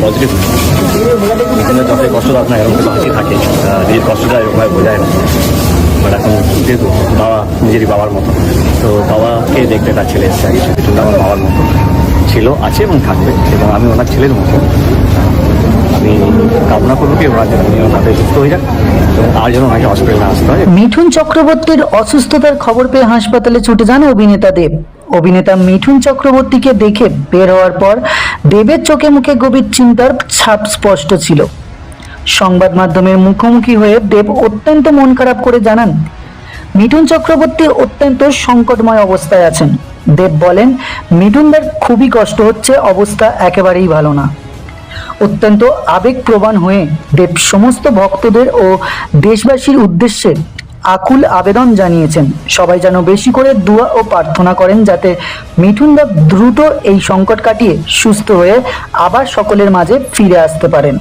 Positive যতই কষ্ট আপনার এরকম কিছু হাসি থাকে, নিজের কষ্টটা এরকমভাবে বোঝায় না। বাট এখন যেহেতু বাবা নিজেরই বাবার মতো, তো বাবাকে দেখতে তার ছেলে এসছে, মিঠুনদা আমার বাবার মতো ছিল, আছে এবং থাকবে, এবং আমি ওনার ছেলের মতো। আমি কামনা করবো কি ওনার জন্য উনিও তাদের সুস্থ হয়ে যান এবং আর যেন ওনাকে হসপিটালে আসতে হয়। মিঠুন চক্রবর্তীর অসুস্থতার খবর পেয়ে হাসপাতালে ছুটে যান অভিনেতা দেব। অভিনেতা মিঠুন চক্রবর্তীকে দেখে বের হওয়ার পর দেবের চোখে মুখে গভীর চিন্তার ছাপ স্পষ্ট ছিল। সংবাদ মাধ্যমের মুখোমুখি হয়ে দেব অত্যন্ত মন খারাপ করে জানান, মিঠুন চক্রবর্তী অত্যন্ত সংকটময় অবস্থায় আছেন। দেব বলেন, মিঠুনদার খুবই কষ্ট হচ্ছে, অবস্থা একেবারেই ভালো না। অত্যন্ত আবেগপ্রবণ হয়ে দেব সমস্ত ভক্তদের ও দেশবাসীর উদ্দেশ্যে আকুল আবেদন জানিয়েছেন, সবাই যেন বেশি করে দোয়া ও প্রার্থনা করেন যাতে মিঠুনদা দ্রুত এই সংকট কাটিয়ে সুস্থ হয়ে আবার সকলের মাঝে ফিরে আসতে পারেন।